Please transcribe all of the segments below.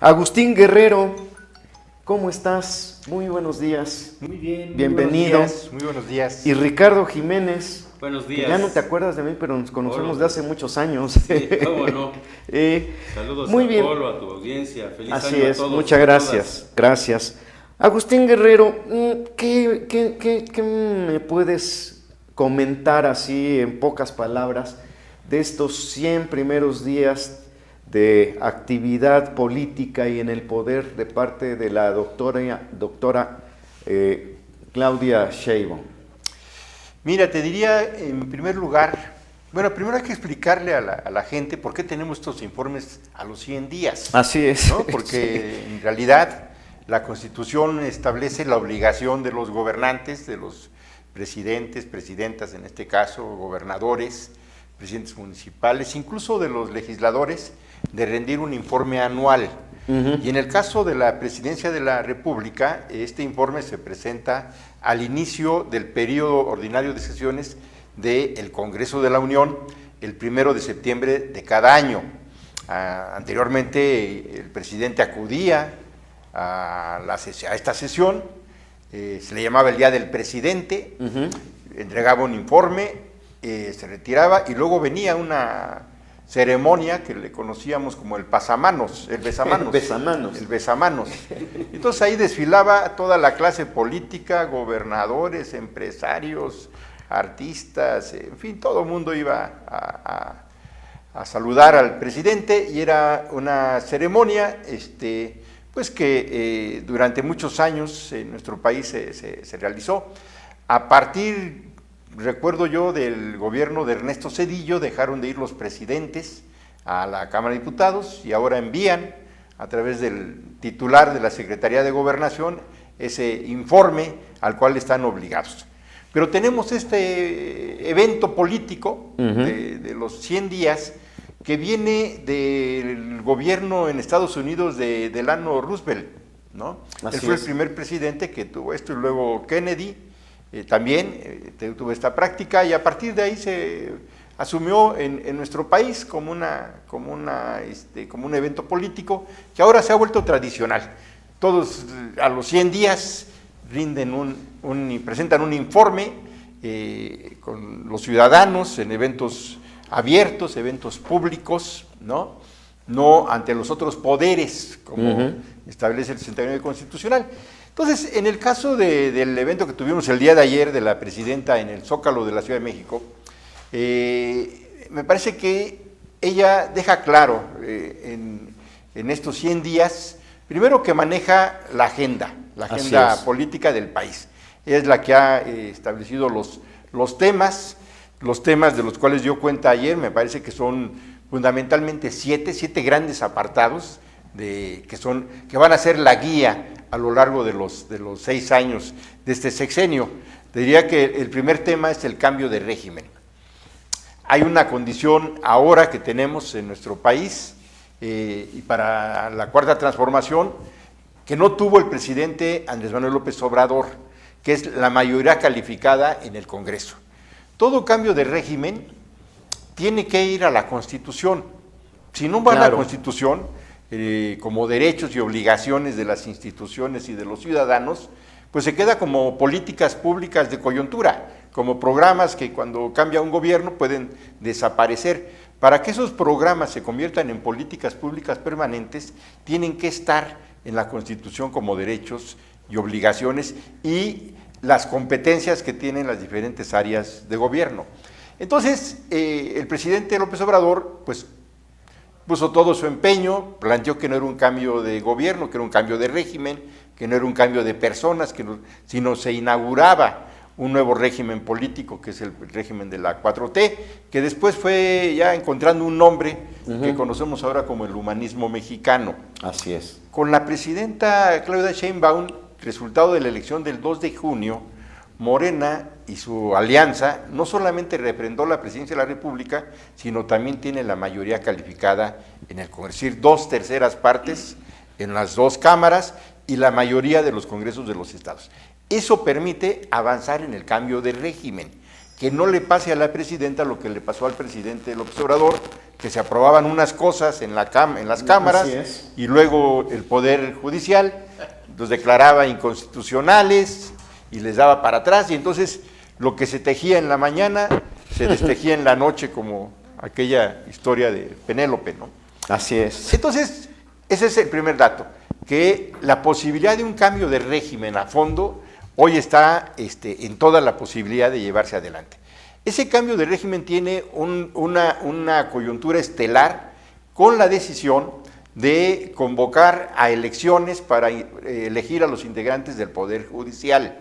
Agustín Guerrero, ¿cómo estás? Muy buenos días. Muy bien. Bienvenido. Muy buenos días. Y Ricardo Jiménez. Buenos días. Ya no te acuerdas de mí, pero nos conocemos de hace muchos años. Sí, cómo no. Saludos muy a bien. Polo, a tu audiencia. Feliz Así año es, a todos. muchas gracias. Gracias. Agustín Guerrero, ¿qué me puedes comentar así en pocas palabras de estos 100 primeros días de actividad política y en el poder de parte de la doctora Claudia Sheinbaum? Mira, te diría en primer lugar, bueno, primero hay que explicarle a la gente por qué tenemos estos informes a los 100 días. Así es. ¿No? Porque en realidad la Constitución establece la obligación de los gobernantes, de los presidentes, presidentas en este caso, gobernadores, presidentes municipales, incluso de los legisladores, de rendir un informe anual. Y en el caso de la Presidencia de la República, este informe se presenta al inicio del periodo ordinario de sesiones del Congreso de la Unión, el 1 de septiembre de cada año. Anteriormente el presidente acudía a esta sesión, se le llamaba el Día del Presidente, entregaba un informe, se retiraba y luego venía una ceremonia que le conocíamos como el besamanos. El besamanos. Entonces ahí desfilaba toda la clase política, gobernadores, empresarios, artistas, en fin, todo el mundo iba a saludar al presidente y era una ceremonia pues que durante muchos años en nuestro país se realizó. A partir, recuerdo yo, del gobierno de Ernesto Zedillo, dejaron de ir los presidentes a la Cámara de Diputados y ahora envían a través del titular de la Secretaría de Gobernación ese informe al cual están obligados. Pero tenemos este evento político de los 100 días que viene del gobierno en Estados Unidos de Delano Roosevelt, ¿no? Él fue el primer presidente que tuvo esto, y luego Kennedy también tuvo esta práctica, y a partir de ahí se asumió en nuestro país como un evento político que ahora se ha vuelto tradicional. Todos a los 100 días rinden presentan un informe con los ciudadanos en eventos abiertos, eventos públicos, no ante los otros poderes, como establece el 69 constitucional. Entonces, en el caso del evento que tuvimos el día de ayer de la presidenta en el Zócalo de la Ciudad de México, me parece que ella deja claro en estos 100 días, primero que maneja la agenda política del país. Ella es la que ha establecido los temas de los cuales dio cuenta ayer. Me parece que son fundamentalmente siete grandes apartados que van a ser la guía a lo largo de los 6 años de este sexenio. Te diría que el primer tema es el cambio de régimen. Hay una condición ahora que tenemos en nuestro país y para la cuarta transformación que no tuvo el presidente Andrés Manuel López Obrador, que es la mayoría calificada en el Congreso. Todo cambio de régimen tiene que ir a la Constitución. Si no va a la Constitución, como derechos y obligaciones de las instituciones y de los ciudadanos, pues se queda como políticas públicas de coyuntura, como programas que cuando cambia un gobierno pueden desaparecer. Para que esos programas se conviertan en políticas públicas permanentes, tienen que estar en la Constitución como derechos y obligaciones y las competencias que tienen las diferentes áreas de gobierno. Entonces, el presidente López Obrador, pues, puso todo su empeño, planteó que no era un cambio de gobierno, que era un cambio de régimen, que no era un cambio de personas, sino se inauguraba un nuevo régimen político, que es el régimen de la 4T, que después fue ya encontrando un nombre que conocemos ahora como el humanismo mexicano. Así es. Con la presidenta Claudia Sheinbaum, resultado de la elección del 2 de junio, Morena y su alianza no solamente refrendó la presidencia de la República, sino también tiene la mayoría calificada en el Congreso, es decir, 2/3 partes en las 2 cámaras y la mayoría de los congresos de los estados. Eso permite avanzar en el cambio de régimen. que no le pase a la presidenta lo que le pasó al presidente López Obrador, que se aprobaban unas cosas en las cámaras y luego el Poder Judicial los declaraba inconstitucionales y les daba para atrás, y entonces lo que se tejía en la mañana se destejía en la noche, como aquella historia de Penélope, ¿no? Así es. Entonces, ese es el primer dato, que la posibilidad de un cambio de régimen a fondo hoy está en toda la posibilidad de llevarse adelante. Ese cambio de régimen tiene una coyuntura estelar con la decisión de convocar a elecciones para elegir a los integrantes del Poder Judicial.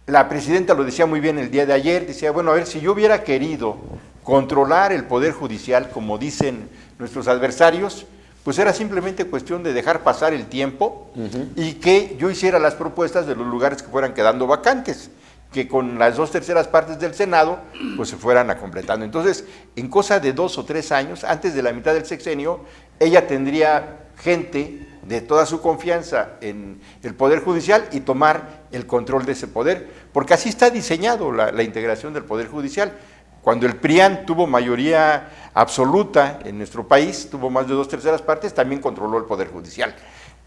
La presidenta lo decía muy bien el día de ayer, decía, bueno, a ver, si yo hubiera querido controlar el Poder Judicial, como dicen nuestros adversarios, pues era simplemente cuestión de dejar pasar el tiempo y que yo hiciera las propuestas de los lugares que fueran quedando vacantes, que con las 2/3 partes del Senado, pues se fueran a completando. Entonces, en cosa de 2 o 3 años, antes de la mitad del sexenio, ella tendría gente de toda su confianza en el Poder Judicial y tomar el control de ese poder, porque así está diseñado la integración del Poder Judicial. Cuando el PRIAN tuvo mayoría absoluta en nuestro país, tuvo más de 2/3 partes, también controló el Poder Judicial.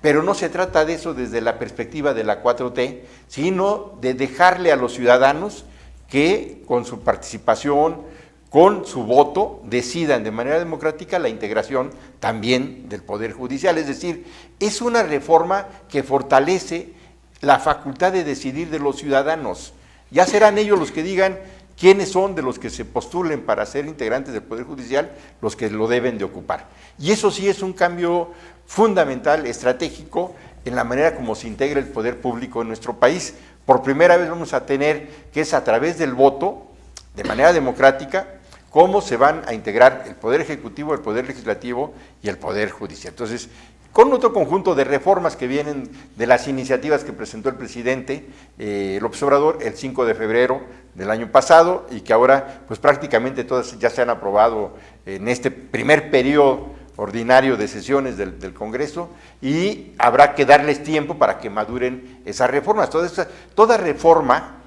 Pero no se trata de eso desde la perspectiva de la 4T, sino de dejarle a los ciudadanos que con su participación, con su voto, decidan de manera democrática la integración también del Poder Judicial. Es decir, es una reforma que fortalece la facultad de decidir de los ciudadanos. Ya serán ellos los que digan quiénes son de los que se postulen para ser integrantes del Poder Judicial los que lo deben de ocupar. Y eso sí es un cambio fundamental, estratégico, en la manera como se integra el poder público en nuestro país. Por primera vez vamos a tener que es a través del voto, de manera democrática, cómo se van a integrar el Poder Ejecutivo, el Poder Legislativo y el Poder Judicial. Entonces, con otro conjunto de reformas que vienen de las iniciativas que presentó el presidente López Obrador el 5 de febrero del año pasado y que ahora pues prácticamente todas ya se han aprobado en este primer periodo ordinario de sesiones del Congreso, y habrá que darles tiempo para que maduren esas reformas. Toda reforma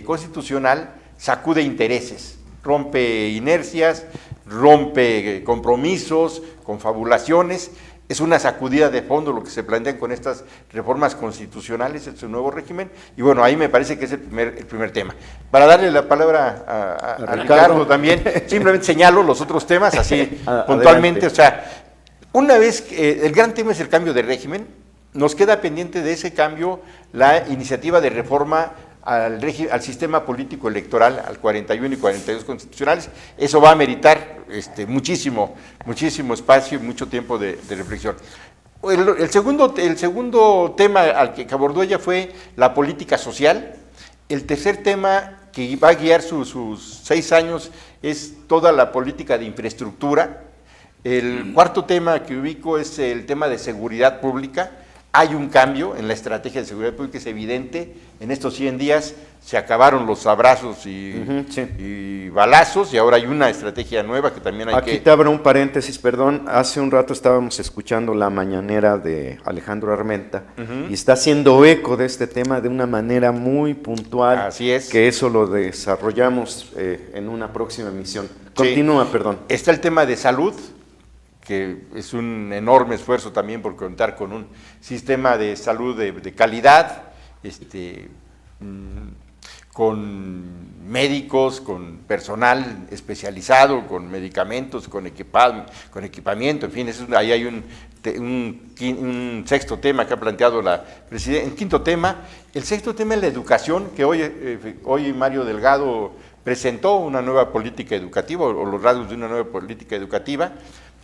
constitucional sacude intereses, rompe inercias, rompe compromisos, confabulaciones. Es una sacudida de fondo lo que se plantean con estas reformas constitucionales en su nuevo régimen, y bueno, ahí me parece que es el primer tema. Para darle la palabra a Ricardo también, simplemente señalo los otros temas así puntualmente. Adelante. O sea, una vez que el gran tema es el cambio de régimen, nos queda pendiente de ese cambio la iniciativa de reforma al sistema político electoral, al 41 y 42 constitucionales. Eso va a meritar muchísimo espacio y mucho tiempo de reflexión. El segundo tema al que abordó ella fue la política social. El tercer tema que va a guiar sus 6 años es toda la política de infraestructura. El cuarto tema que ubico es el tema de seguridad pública. Hay un cambio en la estrategia de seguridad pública, es evidente. En estos 100 días se acabaron los abrazos y balazos, y ahora hay una estrategia nueva que también hay Aquí te abro un paréntesis, perdón. Hace un rato estábamos escuchando la mañanera de Alejandro Armenta, y está haciendo eco de este tema de una manera muy puntual. Así es. Que eso lo desarrollamos en una próxima emisión. Continúa, perdón. Está el tema de salud, que es un enorme esfuerzo también por contar con un sistema de salud de calidad, con médicos, con personal especializado, con medicamentos, con equipamiento, en fin, ahí hay un sexto tema que ha planteado la presidenta. El quinto tema, el sexto tema es la educación, que hoy Mario Delgado presentó una nueva política educativa, o los rasgos de una nueva política educativa.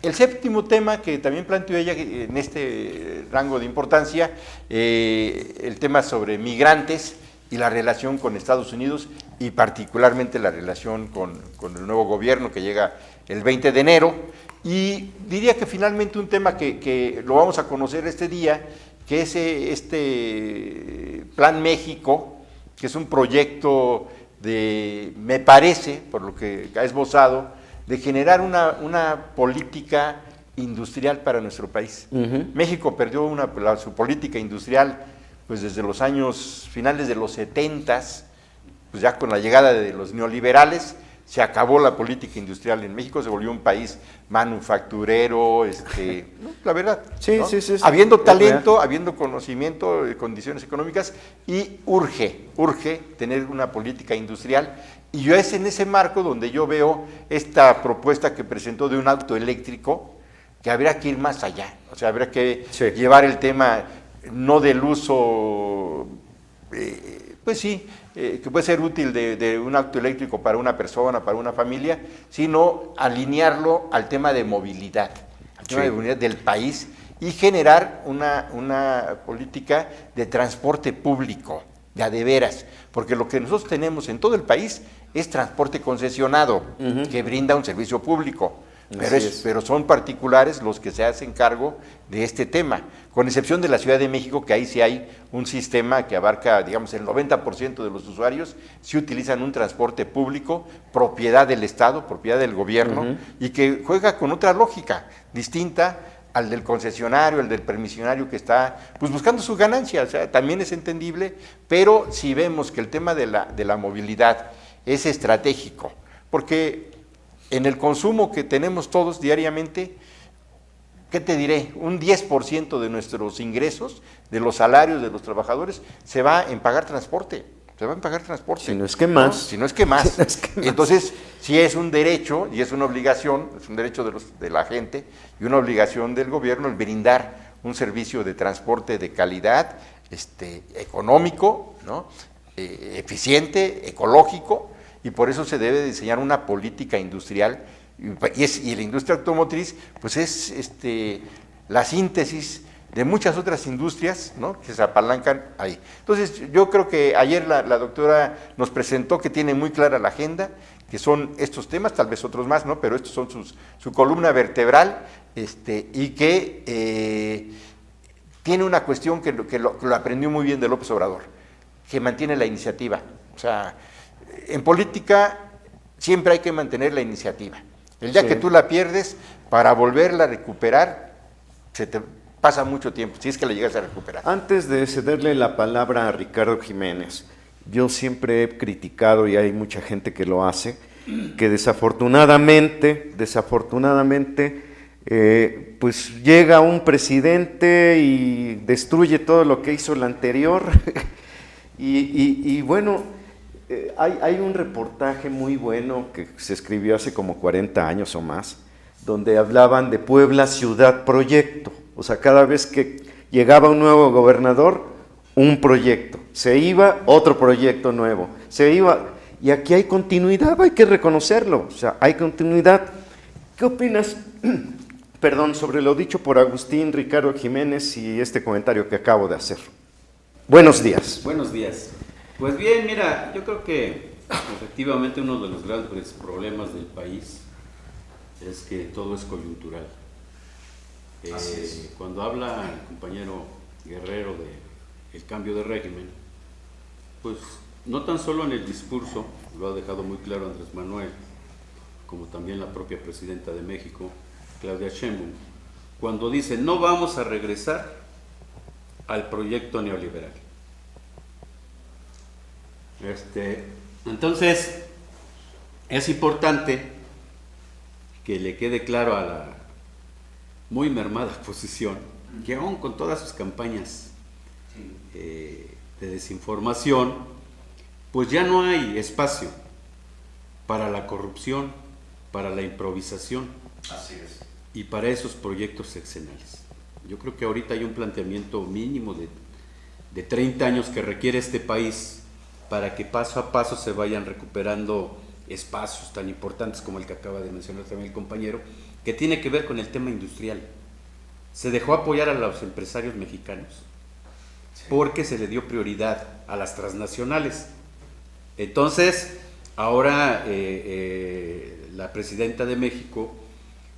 El séptimo tema que también planteó ella en este rango de importancia, el tema sobre migrantes y la relación con Estados Unidos, y particularmente la relación con el nuevo gobierno que llega el 20 de enero. Y diría que finalmente un tema que lo vamos a conocer este día, que es este Plan México, que es un proyecto me parece, por lo que ha esbozado, de generar una política industrial para nuestro país. México perdió su política industrial pues desde los años finales de los 70s, pues ya con la llegada de los neoliberales, se acabó la política industrial en México, se volvió un país manufacturero, ¿no? La verdad, Sí, ¿no? sí, sí, sí. Habiendo talento, habiendo conocimiento, condiciones económicas, y urge tener una política industrial. Y yo es en ese marco donde yo veo esta propuesta que presentó de un auto eléctrico, que habría que ir más allá, o sea, habría que llevar el tema no del uso, pues sí, que puede ser útil de un auto eléctrico para una persona, para una familia, sino alinearlo al tema de movilidad, al tema de movilidad del país, y generar una política de transporte público, de veras, porque lo que nosotros tenemos en todo el país es transporte concesionado, que brinda un servicio público. Pero son particulares los que se hacen cargo de este tema, con excepción de la Ciudad de México, que ahí sí hay un sistema que abarca, digamos, el 90% de los usuarios, sí utilizan un transporte público, propiedad del Estado, propiedad del gobierno, y que juega con otra lógica, distinta al del concesionario, al del permisionario que está pues buscando su ganancia, o sea, también es entendible, pero si vemos que el tema de la movilidad es estratégico, porque en el consumo que tenemos todos diariamente, ¿qué te diré? Un 10% de nuestros ingresos, de los salarios de los trabajadores, se va en pagar transporte. Se va a pagar transporte. Si no es que más. ¿No? Si no es que más. Si no es que más. Entonces, sí es un derecho y es una obligación, es un derecho de la gente y una obligación del gobierno el brindar un servicio de transporte de calidad, económico, ¿no? Eficiente, ecológico, y por eso se debe diseñar una política industrial, y la industria automotriz pues es la síntesis de muchas otras industrias, ¿no?, que se apalancan ahí. Entonces yo creo que ayer la doctora nos presentó que tiene muy clara la agenda, que son estos temas, tal vez otros más, ¿no?, pero estos son su columna vertebral, y que tiene una cuestión que lo aprendió muy bien de López Obrador, que mantiene la iniciativa. O sea, en política siempre hay que mantener la iniciativa. El día que tú la pierdes, para volverla a recuperar, se te pasa mucho tiempo, si es que la llegas a recuperar. Antes de cederle la palabra a Ricardo Jiménez, yo siempre he criticado, y hay mucha gente que lo hace, que desafortunadamente, pues llega un presidente y destruye todo lo que hizo el anterior. y bueno, hay un reportaje muy bueno que se escribió hace como 40 años o más, donde hablaban de Puebla Ciudad Proyecto. O sea, cada vez que llegaba un nuevo gobernador, un proyecto. Se iba, otro proyecto nuevo. Se iba, y aquí hay continuidad, hay que reconocerlo. O sea, hay continuidad. ¿Qué opinas, perdón, sobre lo dicho por Agustín Ricardo Jiménez y este comentario que acabo de hacer? Buenos días. Buenos días. Pues bien, mira, yo creo que efectivamente uno de los grandes problemas del país es que todo es coyuntural. Cuando habla el compañero Guerrero del cambio de régimen, pues no tan solo en el discurso, lo ha dejado muy claro Andrés Manuel, como también la propia presidenta de México, Claudia Sheinbaum, cuando dice no vamos a regresar al proyecto neoliberal. Entonces, es importante que le quede claro a la muy mermada oposición que aún con todas sus campañas de desinformación, pues ya no hay espacio para la corrupción, para la improvisación. Así es. Y para esos proyectos sexenales. Yo creo que ahorita hay un planteamiento mínimo de 30 años que requiere este país para que paso a paso se vayan recuperando espacios tan importantes como el que acaba de mencionar también el compañero, que tiene que ver con el tema industrial. Se dejó apoyar a los empresarios mexicanos porque se le dio prioridad a las transnacionales. Entonces, ahora la presidenta de México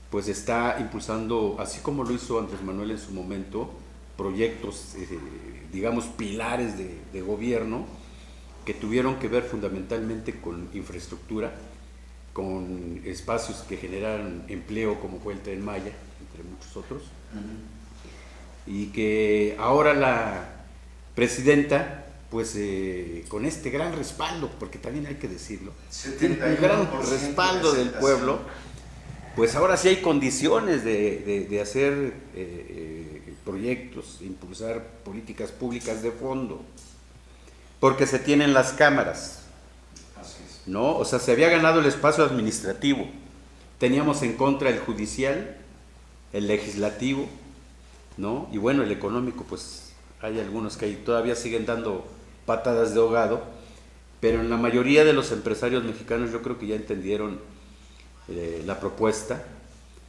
pues está impulsando, así como lo hizo Andrés Manuel en su momento, proyectos, digamos, pilares de gobierno que tuvieron que ver fundamentalmente con infraestructura, con espacios que generaron empleo como fue el Tren Maya, entre muchos otros, y que ahora la presidenta pues con este gran respaldo, porque también hay que decirlo, 71% un gran respaldo del pueblo, pues ahora sí hay condiciones de hacer proyectos, impulsar políticas públicas de fondo, porque se tienen las cámaras, ¿no? O sea, se había ganado el espacio administrativo, teníamos en contra el judicial, el legislativo, ¿no? Y bueno, el económico, pues hay algunos que todavía siguen dando patadas de ahogado, pero en la mayoría de los empresarios mexicanos yo creo que ya entendieron la propuesta.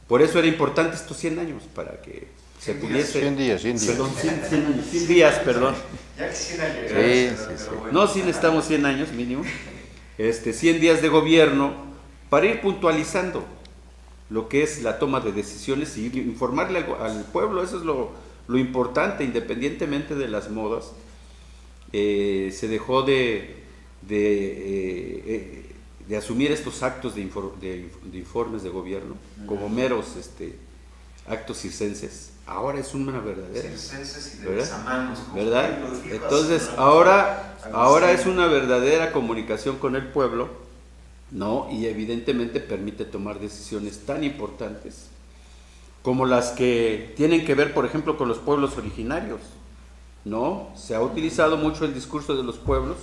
Por eso era importante estos 100 años, para que se pudiese... 100 días. Perdón, 100 días, perdón. Ya quisiera llegar, Sí. pero bueno. No, sí necesitamos 100 años mínimo. 100 días de gobierno para ir puntualizando lo que es la toma de decisiones y informarle al pueblo. Eso es lo importante, independientemente de las modas. Se dejó de asumir estos actos de informes de gobierno como meros actos circenses. Ahora es una verdadera, Circenses y de ¿verdad? besamanos, como ¿Verdad? él lo dijo Entonces hace ahora años. es una verdadera comunicación con el pueblo, ¿no? Y evidentemente permite tomar decisiones tan importantes como las que tienen que ver, por ejemplo, con los pueblos originarios, ¿no? Se ha utilizado mucho el discurso de los pueblos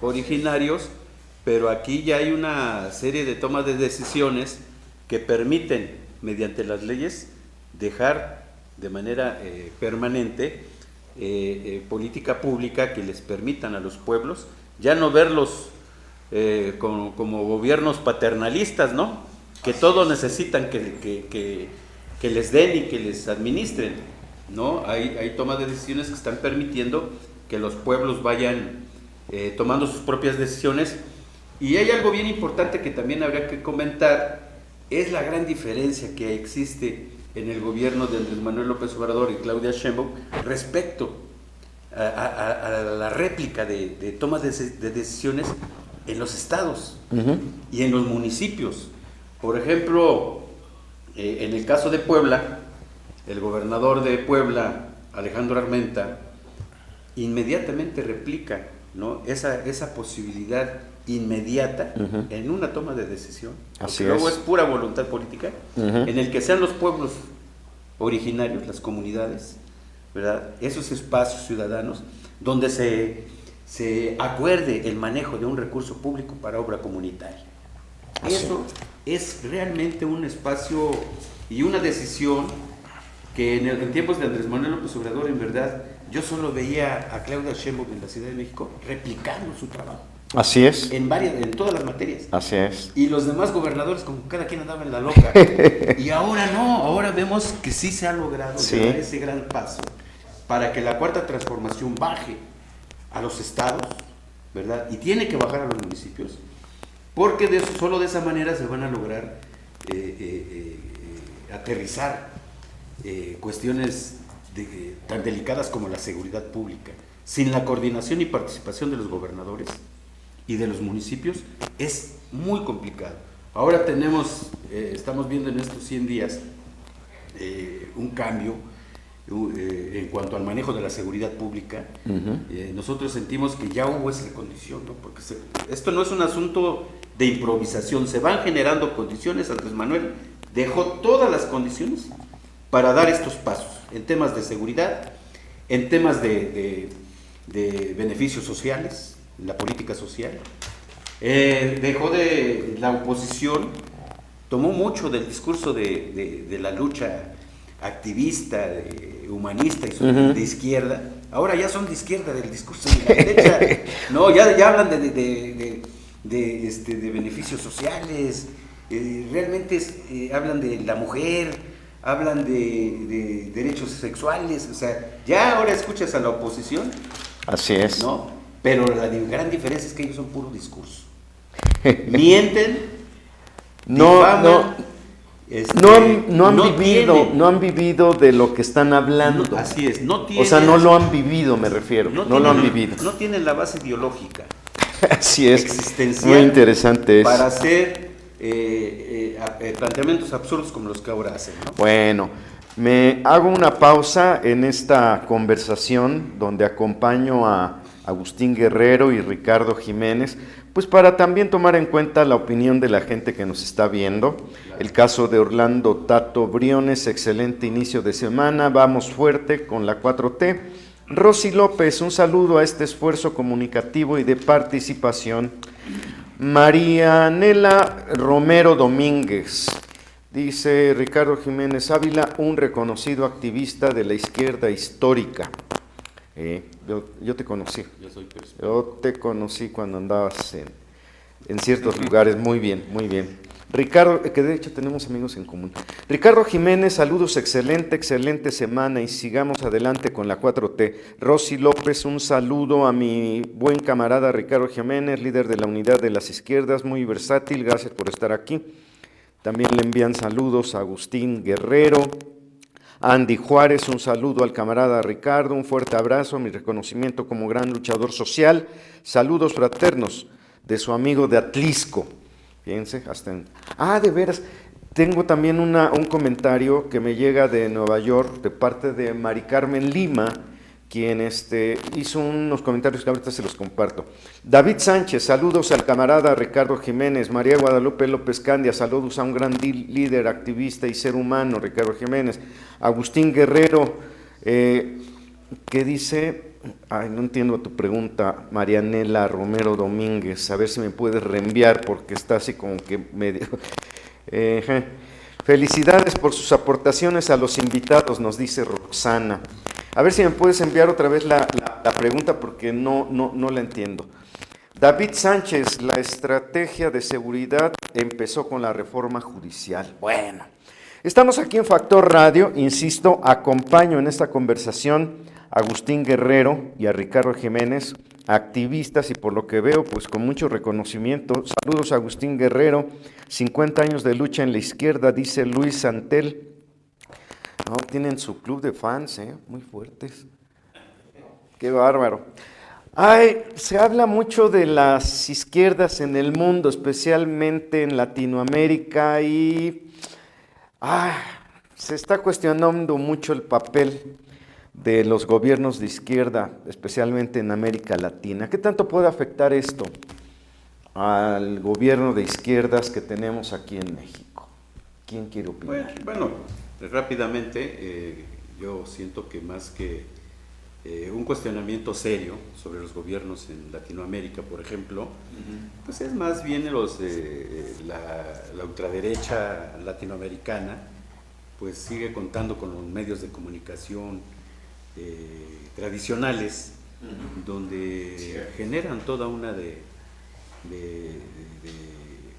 originarios, pero aquí ya hay una serie de tomas de decisiones que permiten, mediante las leyes, dejar de manera permanente política pública que les permitan a los pueblos ya no verlos como gobiernos paternalistas, ¿no? Que todos necesitan que les den y que les administren, ¿no? Hay tomas de decisiones que están permitiendo que los pueblos vayan tomando sus propias decisiones. Y hay algo bien importante que también habría que comentar, es la gran diferencia que existe en el gobierno de Andrés Manuel López Obrador y Claudia Sheinbaum respecto a la réplica de tomas de decisiones en los estados y en los municipios. Por ejemplo, en el caso de Puebla, el gobernador de Puebla, Alejandro Armenta, inmediatamente replica, ¿no? esa posibilidad inmediata en una toma de decisión. Así luego es. es pura voluntad política, en el que sean los pueblos originarios, las comunidades, ¿verdad? Esos espacios ciudadanos donde se acuerde el manejo de un recurso público para obra comunitaria. Eso es realmente un espacio y una decisión que en tiempos de Andrés Manuel López Obrador, en verdad, yo solo veía a Claudia Sheinbaum en la Ciudad de México replicando su trabajo. Así es. En todas las materias. Así es. Y los demás gobernadores, como cada quien andaba en la loca. Y ahora no, ahora vemos que sí se ha logrado dar ese gran paso para que la cuarta transformación baje a los estados, ¿verdad? Y tiene que bajar a los municipios, porque solo de esa manera se van a lograr aterrizar cuestiones tan delicadas como la seguridad pública. Sin la coordinación y participación de los gobernadores y de los municipios es muy complicado. Ahora estamos viendo en estos 100 días un cambio en cuanto al manejo de la seguridad pública. Nosotros sentimos que ya hubo esa condición, ¿no? Porque esto no es un asunto de improvisación, se van generando condiciones. Andrés Manuel dejó todas las condiciones para dar estos pasos en temas de seguridad, en temas de beneficios sociales, la política social. Dejó de la oposición, tomó mucho del discurso de la lucha activista, humanista y de izquierda. Ahora ya son de izquierda del discurso de la derecha. No, ya hablan de beneficios sociales, realmente hablan de la mujer, hablan de derechos sexuales. O sea, ya ahora escuchas a la oposición. Así es. ¿No? Pero la gran diferencia es que ellos son puro discurso. Mienten, difaman, no han vivido de lo que están hablando. Así es, no tienen. O sea, no lo han vivido, me refiero. No lo han vivido. No tienen la base ideológica. Así es. Existencial. Muy interesante Para eso. hacer planteamientos absurdos como los que ahora hacen, ¿no? Bueno, Me hago una pausa en esta conversación donde acompaño a Agustín Guerrero y Ricardo Jiménez, pues para también tomar en cuenta la opinión de la gente que nos está viendo. El caso de Orlando Tato Briones, excelente inicio de semana, vamos fuerte con la 4T. Rosy López, un saludo a este esfuerzo comunicativo y de participación. Marianela Romero Domínguez, dice Ricardo Jiménez Ávila, un reconocido activista de la izquierda histórica. Yo te conocí. Yo te conocí cuando andabas en ciertos lugares. Muy bien, muy bien. Ricardo, que de hecho tenemos amigos en común. Ricardo Jiménez, saludos, excelente semana y sigamos adelante con la 4T. Rosy López, un saludo a mi buen camarada Ricardo Jiménez, líder de la Unidad de las Izquierdas, muy versátil, gracias por estar aquí. También le envían saludos a Agustín Guerrero. Andy Juárez, un saludo al camarada Ricardo, un fuerte abrazo, mi reconocimiento como gran luchador social. Saludos fraternos de su amigo de Atlisco. Fíjense, hasta en... de veras, tengo también un comentario que me llega de Nueva York, de parte de Mari Carmen Lima, quien hizo unos comentarios que ahorita se los comparto. David Sánchez, saludos al camarada Ricardo Jiménez. María Guadalupe López Candia, saludos a un gran líder, activista y ser humano, Ricardo Jiménez. Agustín Guerrero, que dice... no entiendo tu pregunta, Marianela Romero Domínguez, a ver si me puedes reenviar porque está así como que medio... Felicidades por sus aportaciones a los invitados, nos dice Roxana. A ver si me puedes enviar otra vez la pregunta porque no la entiendo. David Sánchez, la estrategia de seguridad empezó con la reforma judicial. Bueno, estamos aquí en Factor Radio, insisto, acompaño en esta conversación a Agustín Guerrero y a Ricardo Jiménez, activistas y por lo que veo, pues con mucho reconocimiento. Saludos a Agustín Guerrero, 50 años de lucha en la izquierda, dice Luis Santel. No, tienen su club de fans, muy fuertes. Qué bárbaro. Se habla mucho de las izquierdas en el mundo, especialmente en Latinoamérica, y se está cuestionando mucho el papel de los gobiernos de izquierda, especialmente en América Latina. ¿Qué tanto puede afectar esto al gobierno de izquierdas que tenemos aquí en México? ¿Quién quiere opinar? Bueno, rápidamente, yo siento que más que un cuestionamiento serio sobre los gobiernos en Latinoamérica, por ejemplo, pues es más bien la ultraderecha latinoamericana, pues sigue contando con los medios de comunicación tradicionales, donde generan toda una de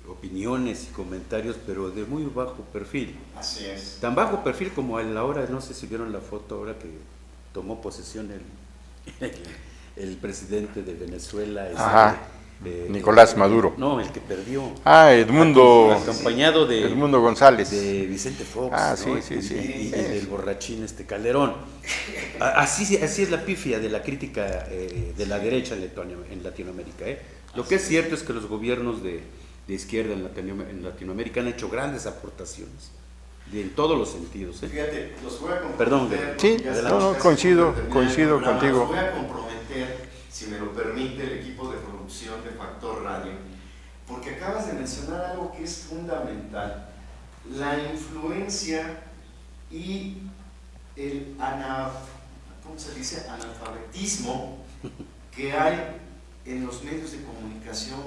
opiniones y comentarios, pero de muy bajo perfil. Así es. Tan bajo perfil como a la hora, no sé si vieron la foto ahora que tomó posesión el presidente de Venezuela. Nicolás Maduro. No, el que perdió. Edmundo. Acompañado de Edmundo González. De Vicente Fox. ¿no? Sí. Y del borrachín Calderón. Así es la pifia de la crítica de la derecha en Latinoamérica. Lo que es cierto es que los gobiernos de izquierda en Latinoamérica han hecho grandes aportaciones. En todos los sentidos. Fíjate, los voy a comprometer. Perdón. Sí, coincido contigo. Los voy a comprometer, si me lo permite el equipo de producción de Factor Radio, porque acabas de mencionar algo que es fundamental: la influencia y el analfabetismo que hay en los medios de comunicación,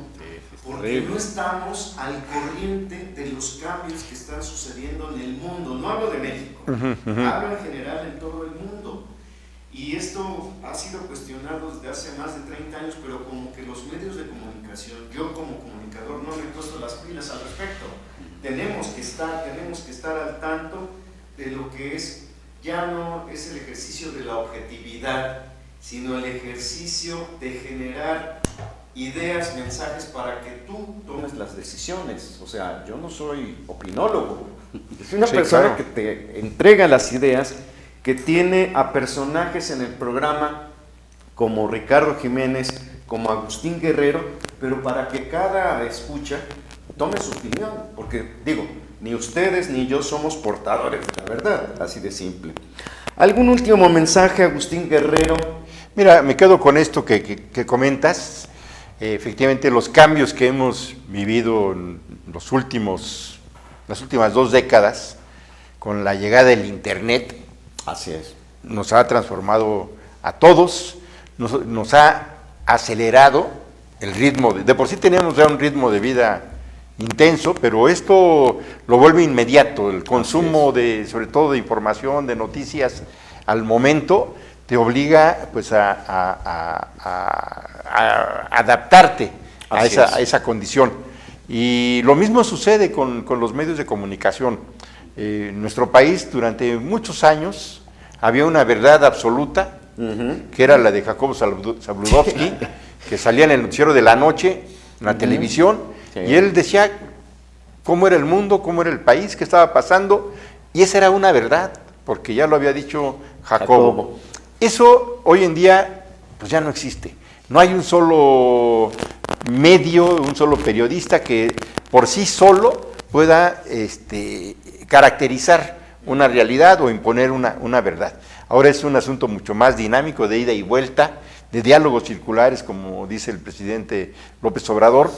porque no estamos al corriente de los cambios que están sucediendo en el mundo. No hablo de México, hablo en general en todo el mundo. Y esto ha sido cuestionado desde hace más de 30 años, pero como que los medios de comunicación, yo como comunicador no me he puesto las pilas al respecto. Tenemos que estar al tanto de lo que es, ya no es el ejercicio de la objetividad, sino el ejercicio de generar ideas, mensajes para que tú tomes las decisiones. O sea, yo no soy opinólogo, soy una persona que te entrega las ideas, que tiene a personajes en el programa como Ricardo Jiménez, como Agustín Guerrero, pero para que cada escucha tome su opinión, porque digo, ni ustedes ni yo somos portadores de la verdad, así de simple. ¿Algún último mensaje, Agustín Guerrero? Mira, me quedo con esto que comentas. Efectivamente, los cambios que hemos vivido en las últimas 2 décadas, con la llegada del Internet, Así es. nos ha transformado a todos, nos ha acelerado el ritmo. De por sí teníamos ya un ritmo de vida intenso, pero esto lo vuelve inmediato. El consumo sobre todo de información, de noticias al momento, te obliga pues a adaptarte a esa condición. Y lo mismo sucede con los medios de comunicación. En nuestro país durante muchos años había una verdad absoluta, que era la de Jacobo Zabludovsky, que salía en el noticiero de la noche, en la televisión, y él decía cómo era el mundo, cómo era el país, qué estaba pasando, y esa era una verdad, porque ya lo había dicho Jacobo. Eso hoy en día pues ya no existe. No hay un solo medio, un solo periodista que por sí solo pueda caracterizar una realidad o imponer una verdad. Ahora es un asunto mucho más dinámico, de ida y vuelta, de diálogos circulares, como dice el presidente López Obrador,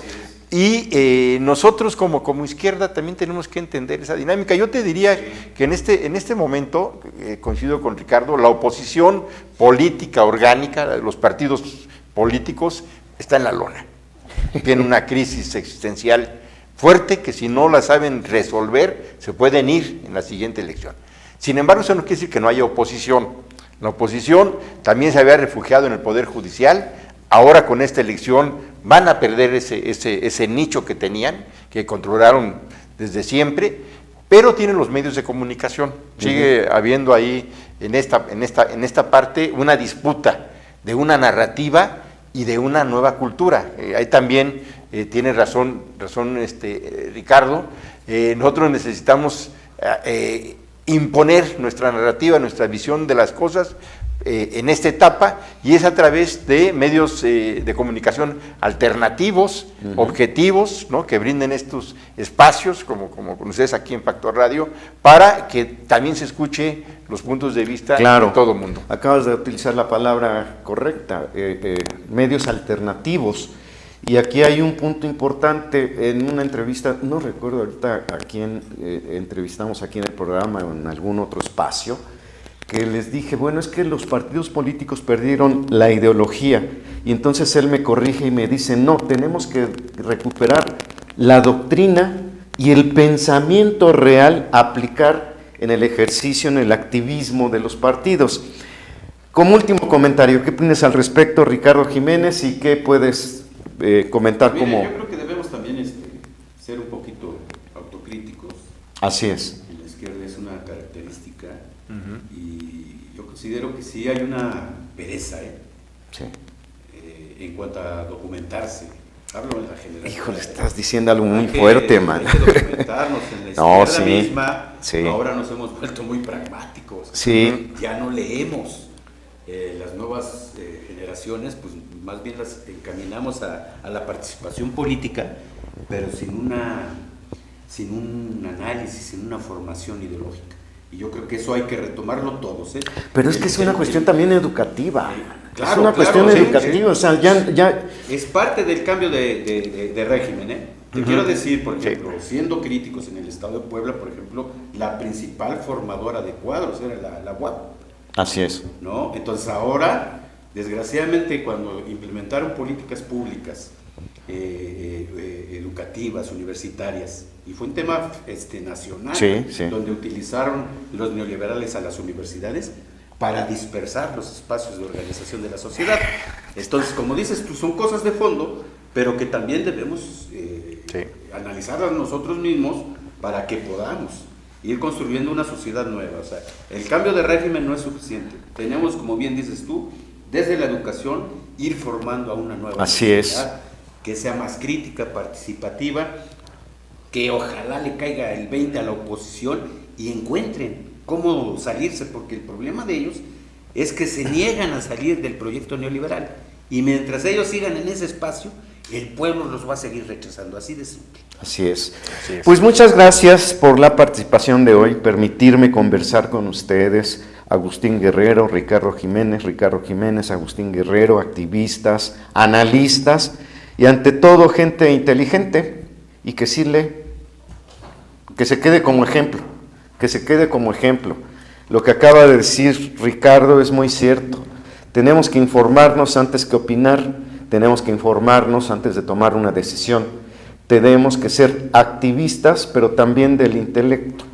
y nosotros como izquierda también tenemos que entender esa dinámica. Yo te diría que en este momento, coincido con Ricardo, la oposición política orgánica, los partidos políticos, está en la lona. Tiene una crisis existencial fuerte que si no la saben resolver, se pueden ir en la siguiente elección. Sin embargo, eso no quiere decir que no haya oposición. La oposición también se había refugiado en el Poder Judicial. Ahora con esta elección van a perder ese nicho que tenían, que controlaron desde siempre, pero tienen los medios de comunicación. Sigue habiendo ahí en esta parte una disputa de una narrativa y de una nueva cultura. Ahí también tiene razón Ricardo. Nosotros necesitamos imponer nuestra narrativa, nuestra visión de las cosas en esta etapa, y es a través de medios de comunicación alternativos, objetivos, ¿no?, que brinden estos espacios, como ustedes aquí en Factor Radio, para que también se escuche los puntos de vista de todo el mundo. Acabas de utilizar la palabra correcta, medios alternativos. Y aquí hay un punto importante. En una entrevista, no recuerdo ahorita a quién entrevistamos aquí en el programa o en algún otro espacio, que les dije, bueno, es que los partidos políticos perdieron la ideología, y entonces él me corrige y me dice, no, tenemos que recuperar la doctrina y el pensamiento real, aplicar en el ejercicio, en el activismo de los partidos. Como último comentario, ¿qué opinas al respecto, Ricardo Jiménez, y qué puedes comentar? Mira, como... Yo creo que debemos también ser un poquito autocríticos. Así es. En la izquierda es una característica, y yo considero que sí hay una pereza en cuanto a documentarse. Hablo en la generación. Híjole, estás diciendo algo muy fuerte, man. Hay que documentarnos en la izquierda misma. Sí. Ahora nos hemos vuelto muy pragmáticos. Sí. Ya no leemos. Las nuevas generaciones, pues más bien las encaminamos a la participación política, pero sin un análisis, sin una formación ideológica. Y yo creo que eso hay que retomarlo todos. Pero es que es una cuestión también educativa. Claro, es una cuestión educativa. Sí. O sea, ya... Es parte del cambio de régimen. Te quiero decir, por ejemplo, siendo críticos en el estado de Puebla, por ejemplo, la principal formadora de cuadros era la UAP. Así es. ¿No? Entonces ahora, desgraciadamente, cuando implementaron políticas públicas, educativas, universitarias, y fue un tema nacional, donde utilizaron los neoliberales a las universidades para dispersar los espacios de organización de la sociedad. Entonces, como dices tú, son cosas de fondo, pero que también debemos analizarlas nosotros mismos para que podamos ir construyendo una sociedad nueva. O sea, el cambio de régimen no es suficiente. Tenemos, como bien dices tú, desde la educación, ir formando a una nueva sociedad que sea más crítica, participativa, que ojalá le caiga el 20 a la oposición y encuentren cómo salirse, porque el problema de ellos es que se niegan a salir del proyecto neoliberal. Y mientras ellos sigan en ese espacio, el pueblo los va a seguir rechazando, así de simple. Así es. Así es. Pues muchas gracias por la participación de hoy, permitirme conversar con ustedes, Agustín Guerrero, Ricardo Jiménez, Agustín Guerrero, activistas, analistas y ante todo gente inteligente y que sí lee, que se quede como ejemplo, Lo que acaba de decir Ricardo es muy cierto. Tenemos que informarnos antes que opinar, tenemos que informarnos antes de tomar una decisión. Tenemos que ser activistas, pero también del intelecto.